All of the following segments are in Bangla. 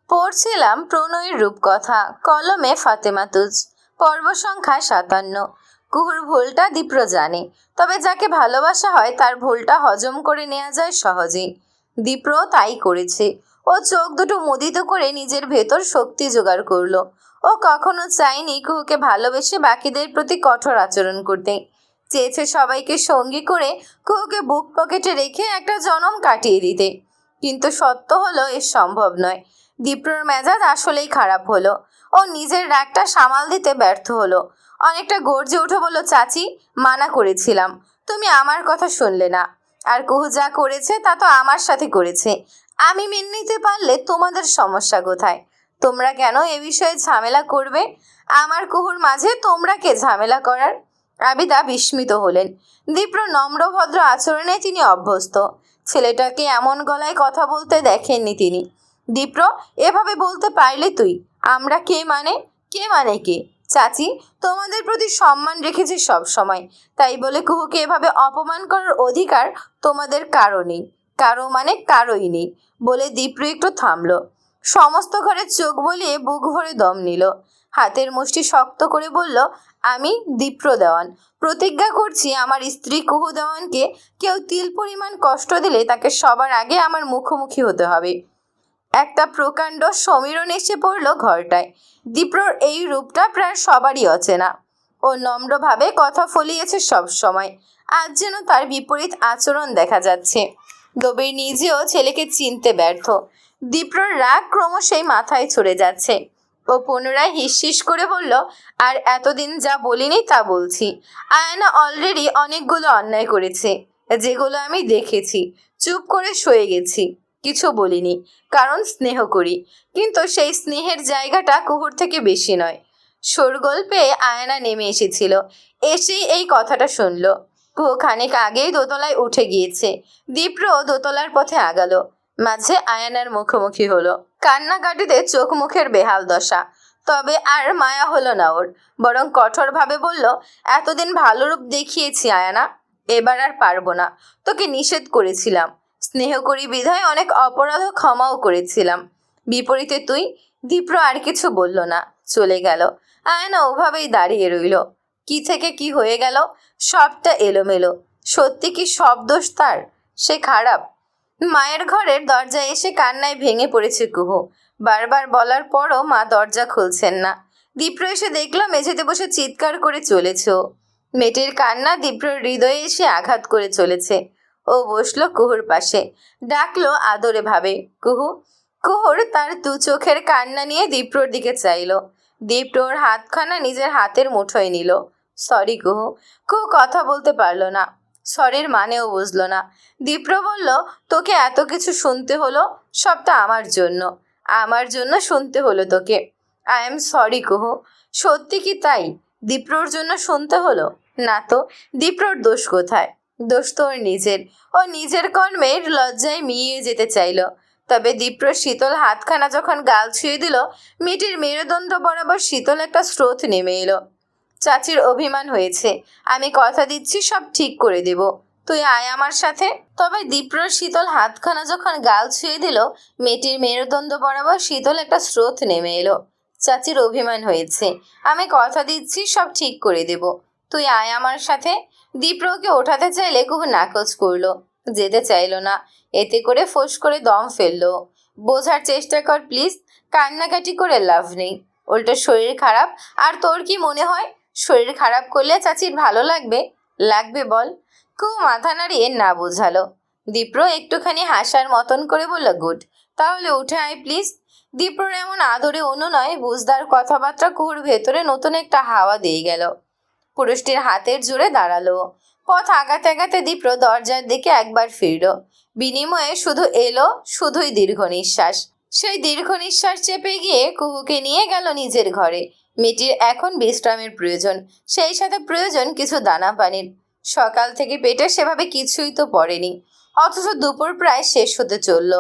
পড়ছিলাম প্রণয়ের রূপকথা, কলমে ফাতেমা তুজ, পর্ব সংখ্যা ৫৭। কুহুর ভুলটা দীপ্র জানে, তবে যাকে ভালোবাসা হয় তার ভুলটা হজম করে নেওয়া যায় সহজেই। দীপ্র তাই করেছে। ও চোখ দুটো মুদিত করে নিজের ভেতর শক্তি জোগাড় করলো। ও কখনো চায়নি কুহুকে ভালোবেসে বাকিদের প্রতি কঠোর আচরণ করতে। চেয়েছে সবাইকে সঙ্গী করে কুহুকে বুক পকেটে রেখে একটা জনম কাটিয়ে দিতে। কিন্তু সত্য হলো এ সম্ভব নয়। দীপ্রর মেজাজ আসলেই খারাপ হলো। ও নিজের রাগটা সামাল দিতে ব্যর্থ হলো। অনেকটা গর্জে উঠে বলল, চাচি, মানা করেছিলাম, তুমি আমার কথা শুনলে না। আর কুহু যা করেছে তা তো আমার সাথে করেছে। আমি মেনে নিতে পারলে তোমাদের সমস্যা কোথায়? তোমরা কেন এ বিষয়ে ঝামেলা করবে? আমার কুহুর মাঝে তোমরা কে ঝামেলা করার? আবিদা বিস্মিত হলেন। দীপ্র নম্র ভদ্র আচরণে তিনি অভ্যস্ত। ছেলেটাকে এমন গলায় কথা বলতে দেখেননি তিনি। দীপ্র, এভাবে বলতে পারলে তুই? আমরা কে মানে? কে মানে কে? চাচি, তোমাদের প্রতি সম্মান রেখেছি সব সময়, তাই বলে কুহুকে এভাবে অপমান করার অধিকার তোমাদের কারো নেই। কারো মানে কারোই নেই। বলে দীপ্র একটু থামলো। সমস্ত ঘরে চোখ বলিয়ে বুক ভরে দম নিল। হাতের মুষ্টি শক্ত করে বলল, আমি দীপ্র দেওয়ান প্রতিজ্ঞা করছি, আমার স্ত্রী কুহু দেওয়ানকে কেউ তিল পরিমাণ কষ্ট দিলে তাকে সবার আগে আমার মুখোমুখি হতে হবে। একটা প্রকাণ্ড সমীরণ এসে পড়ল ঘরটায়। দীপ্রর এই রূপটা প্রায় সবারই অচেনা। ও নম্রভাবে কথা ফলিয়েছে সব সময়। আজ যেন তার বিপরীত আচরণ দেখা যাচ্ছে। দবির নিজেও ছেলেকে চিনতে ব্যর্থ। দীপ্রর রাগ ক্রমশই মাথায় চড়ে যাচ্ছে। ও পুনরায় হিসহিস করে বলল, আর এতদিন যা বলিনি তা বলছি। আয়না অলরেডি অনেকগুলো অন্যায় করেছে, যেগুলো আমি দেখেছি। চুপ করে সয়ে গেছি, কিছু বলিনি, কারণ স্নেহ করি। কিন্তু সেই স্নেহের জায়গাটা কুহুর থেকে বেশি নয়। শোরগোল পেয়ে আয়না নেমে এসেছিল। এসেই এই কথাটা শুনল। কুহু খানিক আগেই দোতলায় উঠে গিয়েছে। দীপ্র দোতলার পথে আগালো। মাঝে আয়নার মুখোমুখি হলো। কান্নাকাটিতে চোখ মুখের বেহাল দশা। তবে আর মায়া হলো না ওর, বরং কঠোরভাবে বলল, এতদিন ভালো রূপ দেখিয়েছি আয়না, এবার আর পারবো না। তোকে নিষেধ করেছিলাম, স্নেহ করি বিধায় অনেক অপরাধ ক্ষমাও করেছিলাম। বিপরীতে তুই? দীপ্র আর কিছু বলল না, চলে গেল। আয়না ওভাবেই দাঁড়িয়ে রইল। কি থেকে কি হয়ে গেল, সবটা এলোমেলো। সত্যি কি সব দোষ তার? সে খারাপ? মায়ের ঘরের দরজায় এসে কান্নায় ভেঙে পড়েছে কুহু। বারবার বলার পরও মা দরজা খুলছেন না। দীপ্র এসে দেখল মেঝেতে বসে চিৎকার করে চলেছ। মেয়েটির কান্না দীপ্রর হৃদয়ে এসে আঘাত করে চলেছে। ও বসলো কুহুর পাশে, ডাকলো আদরে ভাবে, কুহু। কুহুর তার দু চোখের কান্না নিয়ে দীপ্রর দিকে চাইল। দীপ্রর হাতখানা নিজের হাতের মুঠোয় নিল। সরি কুহু। কুহু কথা বলতে পারল না, সরির মানেও বুঝলো না। দীপ্র বলল, তোকে এত কিছু শুনতে হলো, সবটা আমার জন্য। আমার জন্য শুনতে হলো তোকে। আই এম সরি কুহু। সত্যি কি তাই? দীপ্রর জন্য শুনতে হলো? না তো, দীপ্রর দোষ কোথায়? দোষ তো ওর নিজের। ও নিজের কর্মের লজ্জায় মিইয়ে যেতে চাইল। তবে দীপ্র শীতল হাতখানা যখন গাল ছুঁয়ে দিল, মেয়েটির মেরুদণ্ড বরাবর শীতল একটা স্রোত নেমে এলো। চাচির অভিমান হয়েছে, আমি কথা দিচ্ছি সব ঠিক করে দেব, তুই আয় আমার সাথে। তবে দীপ্রর শীতল হাতখানা যখন গাল ছুঁয়ে দিল, মেয়েটির মেরুদণ্ড বরাবর শীতল একটা স্রোত নেমে এলো। চাচির অভিমান হয়েছে, আমি কথা দিচ্ছি সব ঠিক করে দেব, তুই আয় আমার সাথে। দীপ্রকে ওঠাতে চাইলে কুহু নাকচ করলো, যেতে চাইল না। এতে করে ফোঁস করে দম ফেললো। বোঝার চেষ্টা কর প্লিজ, কান্নাকাটি করে লাভ নেই, উল্টো শরীর খারাপ। আর তোর কি মনে হয় শরীর খারাপ করলে চাচির ভালো লাগবে? লাগবে বল? কুহু মাথা নাড়িয়ে না বোঝালো। দীপ্র একটুখানি হাসার মতন করে বলল, গুড, তাহলে উঠে আয় প্লিজ। দীপ্রর এমন আদরে অনুনয় বুঝদার কথাবার্তা কুহুর ভেতরে নতুন একটা হাওয়া দিয়ে গেল। পুরুষটির হাতের জোরে দাঁড়ালো। পথ আগাতে আগাতে দীপ্র দরজার দিকে একবার ফিরল। বিনিময়ে শুধু এলো শুধুই দীর্ঘ নিঃশ্বাস। সেই দীর্ঘ নিঃশ্বাস চেপে গিয়ে কুহুকে নিয়ে গেল নিজের ঘরে। মেয়েটির এখন বিশ্রামের প্রয়োজন, সেই সাথে প্রয়োজন কিছু দানা পানির। সকাল থেকে পেটে সেভাবে কিছুই তো পড়েনি, অথচ দুপুর প্রায় শেষ হতে চলল।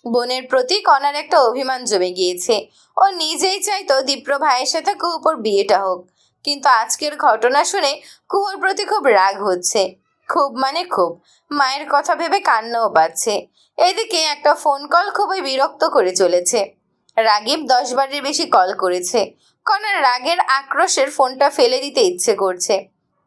বোনের প্রতি কণার একটা অভিমান জমে গিয়েছে। ও নিজেই চাইতো দীপ্র ভাইয়ের সাথে কুহুর বিয়েটা হোক, কিন্তু আজকের ঘটনা শুনে কুহুর প্রতি খুব রাগ হচ্ছে। খুব মানে খুব। মায়ের কথা ভেবে কান্নাও পাচ্ছে। এদিকে একটা ফোন কল খুবই বিরক্ত করে চলেছে। রাগীব 10 বারের বেশি কল করেছে। কনার রাগের আক্রোশের ফোনটা ফেলে দিতে ইচ্ছে করছে,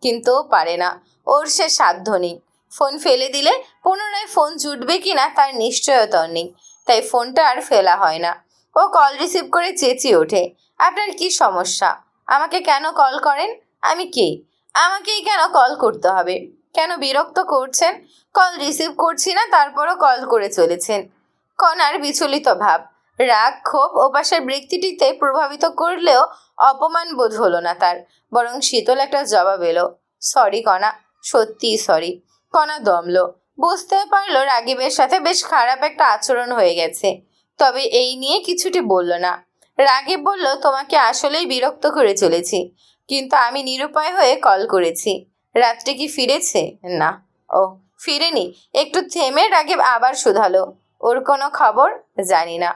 কিন্তু ও পারে না। ওর সে সাধ্য নেই। ফোন ফেলে দিলে পুনরায় ফোন জুটবে কিনা তার নিশ্চয়তা নেই, তাই ফোনটা আর ফেলা হয় না। ও কল রিসিভ করে চেঁচিয়ে ওঠে, আপনার কি সমস্যা? আমাকে কেন কল করেন? আমি কে? আমাকেই কেন কল করতে হবে? কেন বিরক্ত করছেন? কল রিসিভ করছি না, তারপরও কল করে চলেছেন। কনার বিচলিত ভাব, রাগ, ক্ষোভ ওপাশের ব্যক্তিটিতে প্রভাবিত করলেও অপমান বোধ হলো না তার, বরং শীতল একটা জবাব এলো, সরি কণা, সত্যিই সরি। কণা দমল, বুঝতে পারলো রাগীবের সাথে বেশ খারাপ একটা আচরণ হয়ে গেছে, তবে এই নিয়ে কিছুটি বলল না। রাগীব বলল, তোমাকে আসলেই বিরক্ত করে চলেছি, কিন্তু আমি নিরুপায় হয়ে কল করেছি। রাত্রে কি ফিরেছে? না। ও ফিরেনি। একটু থেমে রাগীব আবার শুধালো, ওর কোনো খবর? জানি না।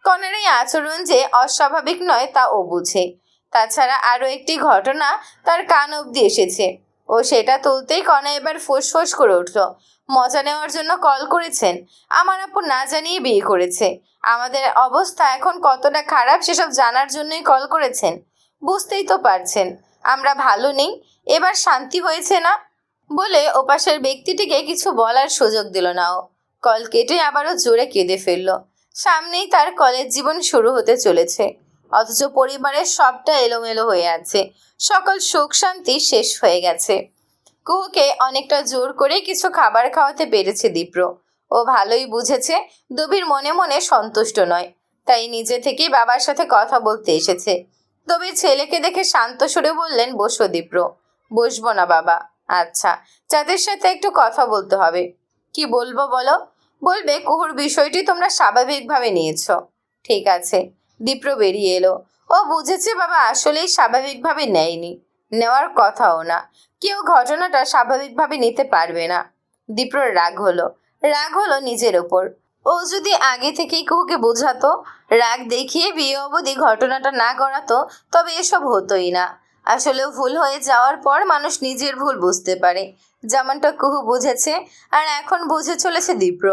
কনার এই আচরণ যে অস্বাভাবিক নয় তা ও বুঝে। তাছাড়া আরও একটি ঘটনা তার কান অবধি এসেছে। ও সেটা তুলতেই কণা এবার ফোঁস করে উঠল, মজা নেওয়ার জন্য কল করেছেন? আমার আপু না জানিয়ে বিয়ে করেছে। আমাদের অবস্থা এখন কতটা খারাপ সেসব জানার জন্যই কল করেছেন। বুঝতেই তো পারছেন আমরা ভালো নেই। এবার শান্তি হয়েছে না? বলে ওপাশের ব্যক্তিটিকে কিছু বলার সুযোগ দিল না ও। কল কেটে আবারও জোরে কেঁদে ফেলল। সামনেই তার কলেজ জীবন শুরু হতে চলেছে, অথচ পরিবারের সবটা এলোমেলো হয়ে আছে। সকল সুখ শান্তি শেষ হয়ে গেছে। কুহুকে অনেকটা জোর করে কিছু খাবার খাওয়াতে পেরেছে দীপ্র। ও ভালোই বুঝেছে দবির মনে মনে সন্তুষ্ট নয়, তাই নিজে থেকেই বাবার সাথে কথা বলতে এসেছে। দবির ছেলেকে দেখে শান্ত সুরে বললেন, বসো দীপ্র। বসবো না বাবা। আচ্ছা, যাদের সাথে একটু কথা বলতে হবে। কি বলবো বলো? বলবে কুহুর বিষয়টি তোমরা স্বাভাবিকভাবে নিয়েছ। ঠিক আছে। দীপ্র বেরিয়ে এলো। ও বুঝেছে বাবা আসলেই স্বাভাবিকভাবে নেয়নি, নেওয়ার কথাও না। কেউ ঘটনাটা স্বাভাবিকভাবে নিতে পারবে না। দীপ্রর রাগ হলো নিজের ওপর। ও যদি আগে থেকেই কুহুকে বোঝাতো, রাগ দেখিয়ে বিয়ে অবধি ঘটনাটা না করাতো, তবে এসব হতোই না। আসলেও ভুল হয়ে যাওয়ার পর মানুষ নিজের ভুল বুঝতে পারে, যেমনটা কুহু বুঝেছে, আর এখন বুঝে চলেছে দীপ্র।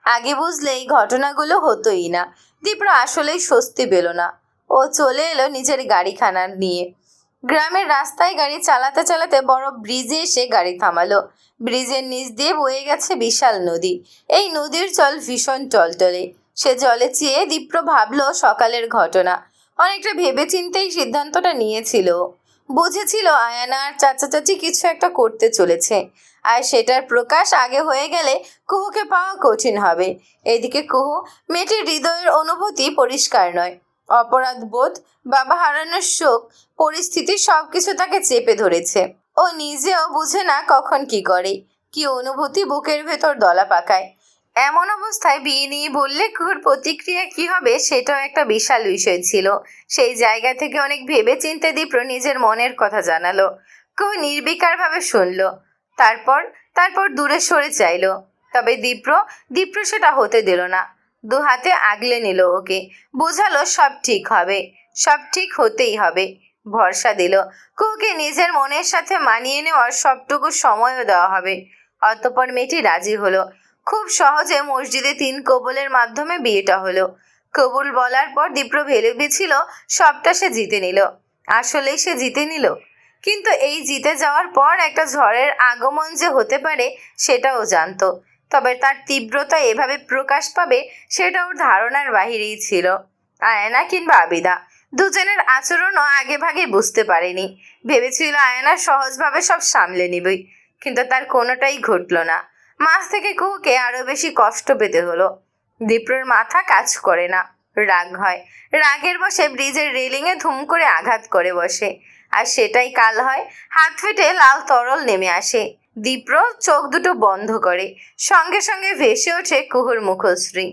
আগে বুঝলে এই ঘটনাগুলো হতোই না। দীপ্র আসলেই স্বস্তি পেল না। ও চলে এলো নিজের গাড়িখানা নিয়ে। গ্রামের রাস্তায় গাড়ি চালাতে চালাতে বড় ব্রিজে এসে গাড়ি থামালো। ব্রিজের নিচ দিয়ে বয়ে গেছে বিশাল নদী। এই নদীর জল ভীষণ টলটলে। সে জলে চেয়ে দীপ্র ভাবলো সকালের ঘটনা। অনেকটা ভেবেচিন্তেই সিদ্ধান্তটা নিয়েছিল। বুঝেছিল আয়ানা আর চাচা চাচি কিছু একটা করতে চলেছে, আর সেটার প্রকাশ আগে হয়ে গেলে কুহুকে পাওয়া কঠিন হবে। এদিকে কুহু, মেয়েটির হৃদয়ের অনুভূতি পরিষ্কার নয়। অপরাধ বোধ, বাবা হারানোর শোক, পরিস্থিতি সবকিছু তাকে চেপে ধরেছে। ও নিজেও বুঝে না কখন কি করে, কি অনুভূতি বুকের ভেতর দলা পাকায়। এমন অবস্থায় বিয়ে নিয়ে বললে কুহুর প্রতিক্রিয়া কি হবে সেটাও একটা বিশাল বিষয় ছিল। সেই জায়গা থেকে অনেক ভেবে চিন্তে দীপ্র নিজের মনের কথা জানালো। কুহু নির্বিকারভাবে শুনল, তারপর দূরে সরে চাইল। তবে দীপ্র সেটা হতে দিল না। দু হাতে আগলে নিল ওকে, বোঝালো সব ঠিক হবে, সব ঠিক হতেই হবে। ভরসা দিল কুহুকে নিজের মনের সাথে মানিয়ে নেওয়ার সবটুকু সময়ও দেওয়া হবে। অতঃপর মেয়েটি রাজি হলো। খুব সহজে মসজিদে 3 কবুলের মাধ্যমে বিয়েটা হলো। কবুল বলার পর দীপ্র ভেবেছিল সবটা সে জিতে নিল। আসলেই সে জিতে নিল, কিন্তু এই জিতে যাওয়ার পর একটা ঝড়ের আগমন যে হতে পারে সেটাও জানতো। তবে তার তীব্রতা এভাবে প্রকাশ পাবে সেটা ওর ধারণার বাহিরেই ছিল। আয়না কিংবা আবিদা দুজনের আচরণও আগে ভাগে বুঝতে পারেনি। ভেবেছিল আয়না সহজভাবে সব সামলে নিবই, কিন্তু তার কোনোটাই ঘটল না। মাঝ থেকে কুহুকে আরো বেশি কষ্ট পেতে হলো। দীপ্রর মাথা কাজ করে না, রাগ হয়। রাগের বসে ব্রিজের রেলিংয়ে ধুম করে আঘাত করে বসে, আর সেটাই কাল হয়। হাত ফেটে লাল তরল নেমে আসে। দীপ্র চোখ দুটো বন্ধ করে, সঙ্গে সঙ্গে ভেসে ওঠে কুহুর মুখশ্রী।